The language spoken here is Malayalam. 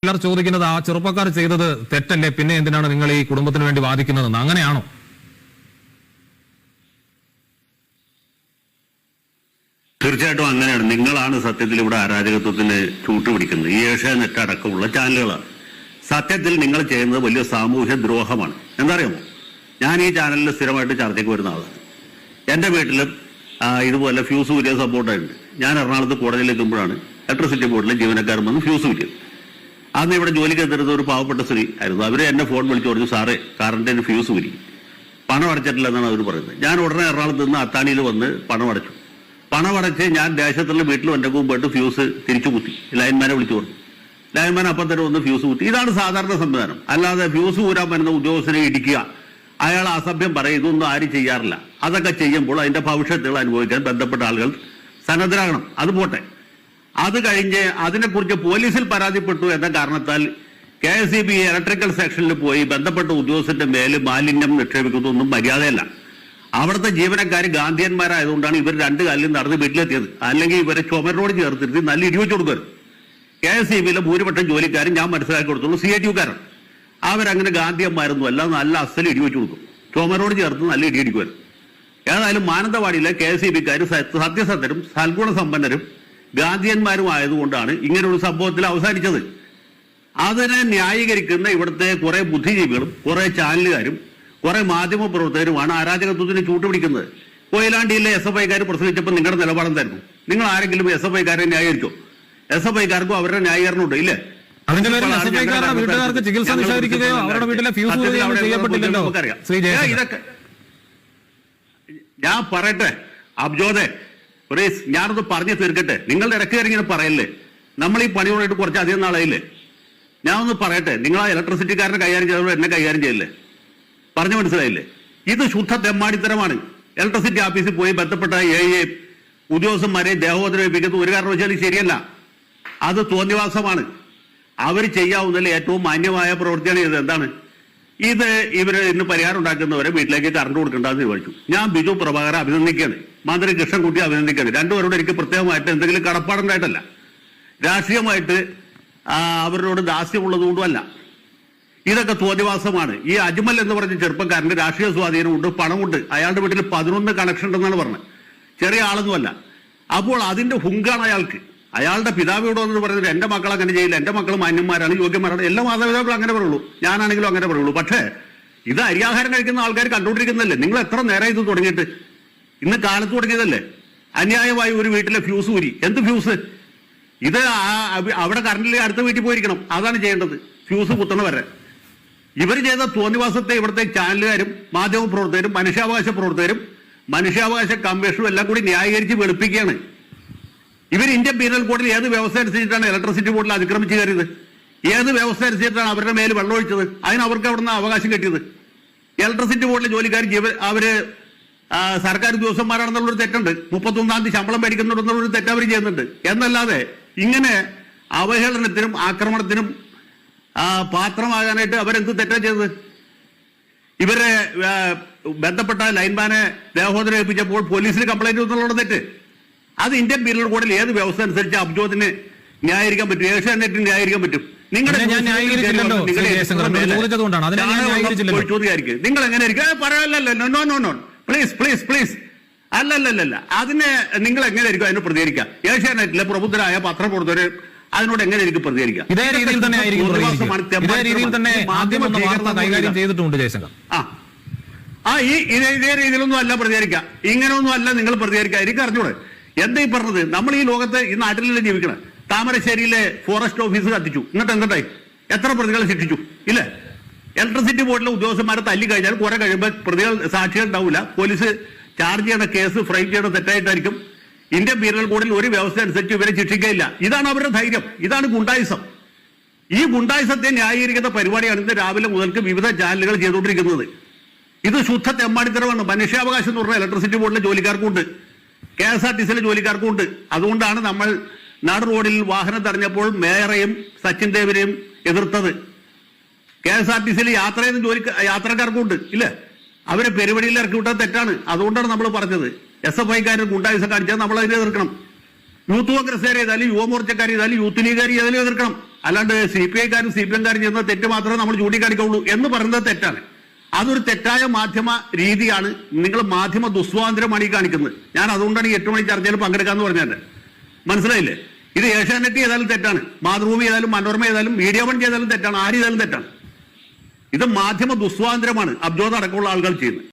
ചിലർ ചോദിക്കുന്നത് ആ ചെറുപ്പക്കാർ ചെയ്തത് തെറ്റല്ലേ, പിന്നെ എന്തിനാണ് നിങ്ങൾ ഈ കുടുംബത്തിന് വേണ്ടി വാദിക്കുന്നതെന്ന്, അങ്ങനെയാണോ? തീർച്ചയായിട്ടും അങ്ങനെയാണ്. നിങ്ങളാണ് സത്യത്തിൽ ഇവിടെ അരാജകത്വത്തിന് ചൂട്ടുപിടിക്കുന്നത്. ഈ ഏഷ്യാനെറ്റ് അടക്കമുള്ള ചാനലുകളാണ്. സത്യത്തിൽ നിങ്ങൾ ചെയ്യുന്നത് വലിയ സാമൂഹ്യ ദ്രോഹമാണ്. എന്താ അറിയാമോ, ഞാൻ ഈ ചാനലിൽ സ്ഥിരമായിട്ട് ചർച്ചയ്ക്ക് വരുന്ന ആളാണ്. എൻ്റെ വീട്ടിലും ഇതുപോലെ ഫ്യൂസ് ഊരിയ സപ്പോർട്ടായിട്ടുണ്ട്. ഞാൻ എറണാകുളത്ത് കോടതിയിൽ എത്തുമ്പോഴാണ് ഇലക്ട്രിസിറ്റി ബോർഡിലെ ജീവനക്കാരൻ വന്ന് ഫ്യൂസ് ഊരിയത്. അന്ന് ഇവിടെ ജോലിക്ക് എത്തിരുന്ന ഒരു പാവപ്പെട്ട സ്ത്രീ ആയിരുന്നു. അവര് എന്നെ ഫോൺ വിളിച്ചു പറഞ്ഞു, സാറേ കറണ്ടിന് ഫ്യൂസ് ഊരി, പണം അടച്ചിട്ടില്ല എന്നാണ് അവർ പറയുന്നത്. ഞാൻ ഉടനെ എറണാകുളത്ത് നിന്ന് അത്താണിയിൽ വന്ന് പണം അടച്ചു. പണം അടച്ച് ഞാൻ ദേശത്തുള്ള വീട്ടിൽ എൻ്റെ മുമ്പായിട്ട് ഫ്യൂസ് തിരിച്ചു കുത്തി. ലൈൻമാനെ വിളിച്ചു പറഞ്ഞു. ലൈൻമാൻ അപ്പം തന്നെ വന്ന് ഫ്യൂസ് കുത്തി. ഇതാണ് സാധാരണ സംവിധാനം. അല്ലാതെ ഫ്യൂസ് ഊരാൻ വരുന്ന ഉദ്യോഗസ്ഥനെ ഇടിക്കുക, അയാൾ അസഭ്യം പറയും, ഇതൊന്നും ആരും ചെയ്യാറില്ല. അതൊക്കെ ചെയ്യുമ്പോൾ അതിന്റെ ഭവിഷ്യത്തുകൾ അനുഭവിക്കാൻ ബന്ധപ്പെട്ട ആളുകൾ സന്നദ്ധരാകണം. അത് പോട്ടെ. അത് കഴിഞ്ഞ് അതിനെക്കുറിച്ച് പോലീസിൽ പരാതിപ്പെട്ടു എന്ന കാരണത്താൽ KSEB ഇലക്ട്രിക്കൽ സെക്ഷനിൽ പോയി ബന്ധപ്പെട്ട ഉദ്യോഗസ്ഥന്റെ മേല് മാലിന്യം നിക്ഷേപിക്കുന്നതൊന്നും മര്യാദയല്ല. അവിടുത്തെ ജീവനക്കാർ ഗാന്ധിയന്മാരായതുകൊണ്ടാണ് ഇവർ രണ്ടു കാലിൽ നടന്ന് വീട്ടിലെത്തിയത്. അല്ലെങ്കിൽ ഇവരെ ചുമരോട് ചേർത്തിരുത്തി നല്ല ഇടിവെച്ചു കൊടുക്കരുത്. KSEBയിലെ ഭൂരിപക്ഷം ജോലിക്കാരും ഞാൻ മനസ്സിലാക്കി കൊടുത്തുള്ളൂ CITU-കാരാണ്. അവരങ്ങനെ ഗാന്ധിയന്മാരൊന്നും അല്ല, നല്ല അസൽ ഇടിവെച്ചു കൊടുക്കും. ചുമരോട് ചേർത്ത് നല്ല ഇടിയടിക്കുമായിരുന്നു. ഏതായാലും മാനന്തവാടിയിലെ KSEB-ക്കാർ സത്യസന്ധരും സൽഗുണസമ്പന്നരും ഗാന്ധിയന്മാരും ആയതുകൊണ്ടാണ് ഇങ്ങനൊരു സംഭവത്തിൽ അവസാനിച്ചത്. അതിനെ ന്യായീകരിക്കുന്ന ഇവിടുത്തെ കുറെ ബുദ്ധിജീവികളും കുറെ ചാനലുകാരും കുറെ മാധ്യമ പ്രവർത്തകരുമാണ് അരാജകത്വത്തിന് ചൂട്ടുപിടിക്കുന്നത്. കൊയിലാണ്ടിയിലെ SFI-ക്കാർ പ്രസംഗിച്ചപ്പോൾ നിങ്ങളുടെ നിലപാടെന്തായിരുന്നു? നിങ്ങൾ ആരെങ്കിലും SFI-ക്കാരെ ന്യായീകരിച്ചോ? SFI-ക്കാർക്കും അവരുടെ ന്യായീകരണം ഇല്ലേ? അതിന്റെ പേരിൽ വീട്ടുകാർക്ക് ചികിത്സ നിഷേധിക്കുകയോ അവരുടെ വീട്ടിലെ ഫ്യൂസ് ചെയ്യപ്പെട്ടില്ലല്ലോ. ഇതൊക്കെ ഞാൻ പറയട്ടെ അബ്ജോദെ, പ്ലീസ് ഞാനൊന്ന് പറഞ്ഞു തീർക്കട്ടെ. നിങ്ങളുടെ ഇടയ്ക്ക് ഇങ്ങനെ പറയല്ലേ. നമ്മൾ ഈ പണിയോടായിട്ട് കുറച്ച് അധികം നാളായില്ലേ. ഞാൻ ഒന്ന് പറയട്ടെ. നിങ്ങൾ ആ ഇലക്ട്രിസിറ്റിക്കാരനെ കൈകാര്യം ചെയ്തപ്പോൾ എന്നെ കൈകാര്യം ചെയ്യില്ലേ? പറഞ്ഞു മനസ്സിലായില്ലേ? ഇത് ശുദ്ധ തെമ്മാടിത്തരമാണ്. ഇലക്ട്രിസിറ്റി ഓഫീസിൽ പോയി ബന്ധപ്പെട്ട ഉദ്യോഗസ്ഥന്മാരെ ദേഹോപദ്രവിപ്പിക്കുന്നത് ഒരു കാരണവശാലും ശരിയല്ല. അത് തോന്നിവാസമാണ്. അവർ ചെയ്യാവുന്നതിൽ ഏറ്റവും മാന്യമായ പ്രവൃത്തിയാണ് ഇത്. എന്താണ് ഇത്? ഇവര് ഇന്ന് പരിഹാരം ഉണ്ടാക്കുന്നവരെ വീട്ടിലേക്ക് കറണ്ട് കൊടുക്കേണ്ടതെന്ന് തീരുമാനിച്ചു. ഞാൻ ബിജു പ്രഭാകരനെ അഭിനന്ദിക്കുകയാണ്, മന്ത്രി കൃഷ്ണൻകുട്ടിയെ അഭിനന്ദിക്കുകയാണ്. രണ്ടുപേരോട് എനിക്ക് പ്രത്യേകമായിട്ട് എന്തെങ്കിലും കടപ്പാടുണ്ടായിട്ടല്ല, രാഷ്ട്രീയമായിട്ട് അവരോട് ദാസ്യമുള്ളത് കൊണ്ടുമല്ല. ഇതൊക്കെ തോന്നിവാസമാണ്. ഈ അജ്മൽ എന്ന് പറഞ്ഞ ചെറുപ്പക്കാരന്റെ രാഷ്ട്രീയ സ്വാധീനമുണ്ട്, പണമുണ്ട്. അയാളുടെ വീട്ടിൽ 11 കണക്ഷൻ ഉണ്ടെന്നാണ് പറഞ്ഞത്. ചെറിയ ആളൊന്നുമല്ല. അപ്പോൾ അതിന്റെ ഹുങ്കാണ് അയാൾക്ക്. അയാളുടെ പിതാവിയോട് എന്ന് പറയുന്നത് എന്റെ മക്കൾ അങ്ങനെ ചെയ്യില്ല, എന്റെ മക്കൾ മാന്യന്മാരാണ്, യോഗ്യന്മാരാണ്, എല്ലാ മാതാപിതാക്കളും അങ്ങനെ പറയുള്ളൂ, ഞാനാണെങ്കിലും അങ്ങനെ പറയുള്ളൂ. പക്ഷേ ഇത് അരിയാഹാരം കഴിക്കുന്ന ആൾക്കാർ കണ്ടുകൊണ്ടിരിക്കുന്നതല്ലേ. നിങ്ങൾ എത്ര നേരം ഇത് തുടങ്ങിയിട്ട്? ഇന്ന് കാലത്ത് തുടങ്ങിയതല്ലേ. അന്യായമായി ഒരു വീട്ടിലെ ഫ്യൂസ് ഊരി. എന്ത് ഫ്യൂസ്? ഇത് അവിടെ കറണ്ടിൽ അടുത്ത വീട്ടിൽ പോയിരിക്കണം. അതാണ് ചെയ്യേണ്ടത്, ഫ്യൂസ് കുത്തണ വരെ. ഇവർ ചെയ്ത തോന്നിവാസത്തെ ഇവിടുത്തെ ചാനലുകാരും മാധ്യമ പ്രവർത്തകരും മനുഷ്യാവകാശ പ്രവർത്തകരും മനുഷ്യാവകാശ കമ്മീഷനും എല്ലാം കൂടി ന്യായീകരിച്ച് വെളുപ്പിക്കുകയാണ്. ഇവർ ഇന്ത്യൻ പീനൽ കോഡിൽ ഏത് വ്യവസ്ഥ അനുസരിച്ചിട്ടാണ് ഇലക്ട്രിസിറ്റി ബോർഡിൽ അതിക്രമിച്ച് കയറിയത്? ഏത് വ്യവസ്ഥ അനുസരിച്ചിട്ടാണ് അവരുടെ മേൽ വെള്ളമൊഴിച്ചത്? അതിന് അവർക്ക് അവിടെ നിന്ന് അവകാശം കിട്ടിയത്? ഇലക്ട്രിസിറ്റി ബോർഡിലെ ജോലിക്കാർ അവര് സർക്കാർ ഉദ്യോഗസ്ഥന്മാരാണെന്നുള്ളൊരു തെറ്റുണ്ട്. 31-ാം തീയതി ശമ്പളം മേടിക്കുന്നുണ്ടെന്നുള്ളൊരു തെറ്റ് അവർ ചെയ്യുന്നുണ്ട്. എന്നല്ലാതെ ഇങ്ങനെ അവഹേളനത്തിനും ആക്രമണത്തിനും പാത്രമാകാനായിട്ട് അവരെന്ത് തെറ്റാ ചെയ്തത്? ഇവരെ ബന്ധപ്പെട്ട ലൈൻമാനെ ദേഹോദരേൽപ്പിച്ചപ്പോൾ പോലീസിന് കംപ്ലൈന്റ് എന്നുള്ള തെറ്റ്. അത് ഇന്ത്യൻ പീനൽ കോഡിൽ ഏത് വ്യവസ്ഥ അനുസരിച്ച് അബ്ജോദിന് ന്യായീകരിക്കാൻ പറ്റും, ഏഷ്യാനെറ്റിന് ന്യായീകരിക്കാൻ പറ്റും? നിങ്ങൾ എങ്ങനെ പറയല്ലോ? നോ, പ്ലീസ് അല്ലല്ല. അതിനെ നിങ്ങൾ എങ്ങനെ ആയിരിക്കും അതിന് പ്രതികരിക്കുക? ഏഷ്യാനെറ്റിലെ പ്രബുദ്ധരായ പത്രപ്രവർത്തകർ അതിനോട് എങ്ങനെ എനിക്ക് പ്രതികരിക്കാം? ഇതേ രീതിയിൽ തന്നെ ഇതേ രീതിയിലൊന്നും അല്ല പ്രതികരിക്കാം. ഇങ്ങനെയൊന്നും അല്ല നിങ്ങൾ പ്രതികരിക്കുക. എനിക്ക് അറിഞ്ഞൂടെ എന്താ ഈ പറഞ്ഞത്? നമ്മൾ ഈ ലോകത്ത് ഈ നാട്ടിലല്ലേ ജീവിക്കണം. താമരശ്ശേരിയിലെ ഫോറസ്റ്റ് ഓഫീസ് കത്തിച്ചു, എന്നിട്ട് എന്തായി? എത്ര പ്രതികളെ ശിക്ഷിച്ചു? ഇല്ലേ? ഇലക്ട്രിസിറ്റി ബോർഡിലെ ഉദ്യോഗസ്ഥന്മാരെ തല്ലി കഴിഞ്ഞാൽ കുറെ കഴിയുമ്പോൾ പ്രതികൾ സാക്ഷികൾ ഉണ്ടാവില്ല. പോലീസ് ചാർജ് ചെയ്യണ കേസ് ഫ്രെയിം ചെയ്യണ തെറ്റായിട്ടായിരിക്കും. ഇന്ത്യൻ പീനൽ കോഡിൽ ഒരു വ്യവസ്ഥ അനുസരിച്ച് ഇവരെ ശിക്ഷിക്കുകയില്ല. ഇതാണ് അവരുടെ ധൈര്യം. ഇതാണ് ഗുണ്ടായിസം. ഈ ഗുണ്ടായിസത്തെ ന്യായീകരിക്കുന്ന പരിപാടിയാണ് ഇന്ന് രാവിലെ മുതൽക്ക് വിവിധ ചാനലുകൾ ചെയ്തുകൊണ്ടിരിക്കുന്നത്. ഇത് ശുദ്ധ തെമ്മാടിത്തരമാണ്. മനുഷ്യാവകാശം എന്ന് പറഞ്ഞാൽ ഇലക്ട്രിസിറ്റി ബോർഡിലെ ജോലിക്കാർക്കുണ്ട്, KSRTCയിലെ ജോലിക്കാർക്കുണ്ട്. അതുകൊണ്ടാണ് നമ്മൾ നാട് റോഡിൽ വാഹനം തടഞ്ഞപ്പോൾ മേയറെയും സച്ചിൻ ദേവിനെയും എതിർത്തത്. KSRTCയിൽ യാത്ര ചെയ്യുന്ന യാത്രക്കാർക്കുണ്ട്, ഇല്ലേ? അവരെ പെരുവഴിയിൽ ഇറക്കി വിട്ടാൽ തെറ്റാണ്. അതുകൊണ്ടാണ് നമ്മൾ പറഞ്ഞത് SFI-ക്കാരൻ ഗുണ്ടായിസം കാണിച്ചാൽ നമ്മൾ അതിനെ എതിർക്കണം. യൂത്ത് കോൺഗ്രസ്സുകാർ ചെയ്താലും യുവമോർച്ചക്കാർ ചെയ്താലും യൂത്ത് ലീഗുകാർ ചെയ്താലും എതിർക്കണം. അല്ലാണ്ട് CPI-കാരും CPM-കാരും ചെയ്യുന്ന തെറ്റ് മാത്രമേ നമ്മൾ ചൂണ്ടിക്കാണിക്കുള്ളൂ എന്ന് പറയുന്നത് തെറ്റാണ്. അതൊരു തെറ്റായ മാധ്യമ രീതിയാണ്. നിങ്ങൾ മാധ്യമ ദുസ്വാതന്ത്ര്യമാണ് ഈ കാണിക്കുന്നത്. ഞാൻ അതുകൊണ്ടാണ് ഈ 8 മണി ചർച്ചയിൽ പങ്കെടുക്കാന്ന് പറഞ്ഞത്. മനസ്സിലായില്ലേ? ഇത് ഏഷ്യാനെറ്റ് ചെയ്താലും തെറ്റാണ്, മാതൃഭൂമി ചെയ്താലും മനോരമ ചെയ്താലും മീഡിയ വൺ ചെയ്താലും തെറ്റാണ്, ആര് ചെയ്താലും തെറ്റാണ്. ഇത് മാധ്യമ ദുസ്വാതന്ത്ര്യമാണ് അബ്ജോദ് അടക്കമുള്ള ആളുകൾ ചെയ്യുന്നത്.